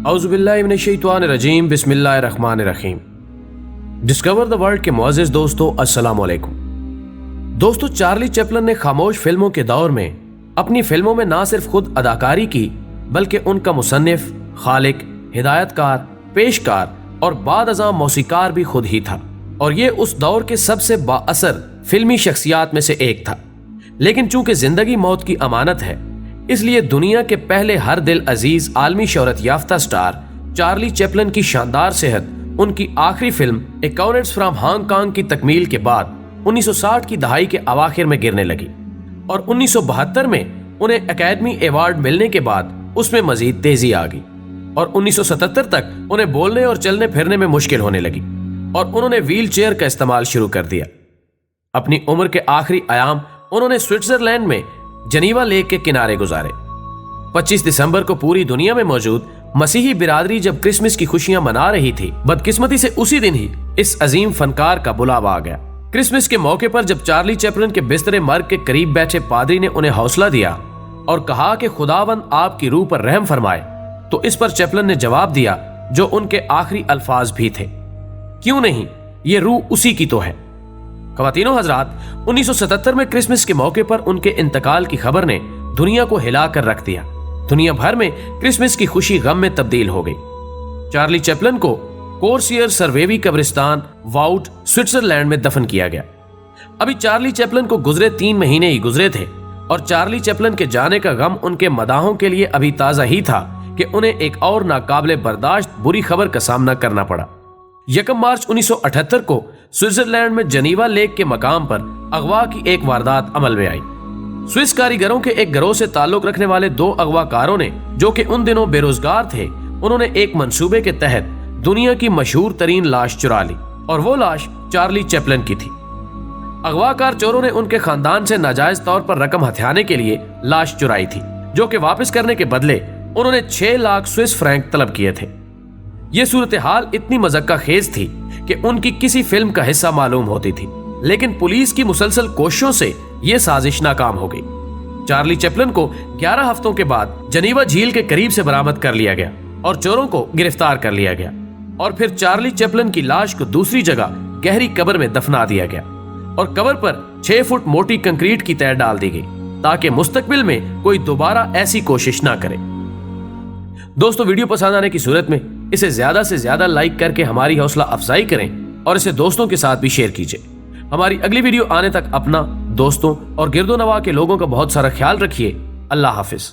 اعوذ باللہ من الشیطان الرجیم، بسم اللہ الرحمن الرحیم۔ ڈسکور دا ورلڈ کے معزز دوستو، السلام علیکم۔ دوستو، چارلی چپلن نے خاموش فلموں کے دور میں اپنی فلموں میں نہ صرف خود اداکاری کی بلکہ ان کا مصنف، خالق، ہدایت کار، پیشکار اور بعد ازاں موسیقار بھی خود ہی تھا، اور یہ اس دور کے سب سے با اثر فلمی شخصیات میں سے ایک تھا۔ لیکن چونکہ زندگی موت کی امانت ہے، اس لیے دنیا کے پہلے ہر دل عزیز عالمی شہرت یافتہ سٹار چارلی چپلن کی شاندار صحت ان کی آخری film accounts from Hong Kong کی تکمیل کے بعد 1960 کی دہائی کے اواخر میں گرنے لگی، اور 1972 میں انہیں اکیڈمی ایوارڈ ملنے کے بعد اس میں مزید تیزی آ گئی، اور 1977 تک انہیں بولنے اور چلنے پھرنے میں مشکل ہونے لگی، اور انہوں نے ویل چیئر کا استعمال شروع کر دیا۔ اپنی عمر کے آخری ایام انہوں نے سوئٹزرلینڈ میں جنیوا لیک کے کنارے گزارے۔ 25 دسمبر کو پوری دنیا میں موجود مسیحی برادری جب کرسمس کی خوشیاں منا رہی تھی، بدقسمتی سے اسی دن ہی اس عظیم فنکار کا بلاوا آ گیا۔ کرسمس کے موقع پر جب چارلی چپلن کے بستر مرگ کے قریب بیٹھے پادری نے انہیں حوصلہ دیا اور کہا کہ خداوند آپ کی روح پر رحم فرمائے، تو اس پر چپلن نے جواب دیا جو ان کے آخری الفاظ بھی تھے، کیوں نہیں، یہ روح اسی کی تو ہے۔ خواتین و حضرات، 1977 میں کرسمس کے موقع پر ان کے انتقال کی خبر نے دنیا کو ہلا کر رکھ دیا۔ دنیا بھر میں کرسمس کی خوشی غم میں تبدیل ہو گئی۔ چارلی چپلن کو کورسیئر سرویوی قبرستان واؤٹ سوئٹزرلینڈ میں دفن کیا گیا۔ ابھی چارلی چپلن کو گزرے 3 مہینے ہی گزرے تھے، اور چارلی چپلن کے جانے کا غم ان کے مداحوں کے لیے ابھی تازہ ہی تھا کہ انہیں ایک اور ناقابل برداشت بری خبر کا سامنا کرنا پڑا۔ 1 مارچ 1978 کو سوئٹزرلینڈ میں جنیوا لیک کے مقام پر اغوا کی ایک واردات عمل میں آئی۔ سوئس کاریگروں کے ایک گروہ سے تعلق رکھنے والے 2 اغوا کاروں نے، جو کہ ان دنوں بے روزگار تھے، انہوں نے ایک منصوبے کے تحت دنیا کی مشہور ترین لاش چرا لی، اور وہ لاش چارلی چپلن کی تھی۔ اغوا کار چوروں نے ان کے خاندان سے ناجائز طور پر رقم ہتھیانے کے لیے لاش چرائی تھی، جو کہ واپس کرنے کے بدلے انہوں نے 6 لاکھ سوئس فرینک طلب کیے تھے۔ یہ صورتحال اتنی مذکہ خیز تھی کہ ان کی کسی فلم کا حصہ معلوم ہوتی تھی، لیکن پولیس کی مسلسل کوششوں سے یہ سازش ناکام ہو گئی۔ چارلی چپلن کو 11 ہفتوں کے بعد جنیوا جھیل کے قریب سے برآمد کر لیا گیا اور چوروں کو گرفتار کر لیا گیا، اور پھر چارلی چپلن کی لاش کو دوسری جگہ گہری قبر میں دفنا دیا گیا، اور قبر پر 6 فٹ موٹی کنکریٹ کی تہ ڈال دی گئی تاکہ مستقبل میں کوئی دوبارہ ایسی کوشش نہ کرے۔ دوستو، ویڈیو پسند آنے کی صورت میں اسے زیادہ سے زیادہ لائک کر کے ہماری حوصلہ افزائی کریں، اور اسے دوستوں کے ساتھ بھی شیئر کیجئے۔ ہماری اگلی ویڈیو آنے تک اپنا، دوستوں اور گرد و نواح کے لوگوں کا بہت سارا خیال رکھیے۔ اللہ حافظ۔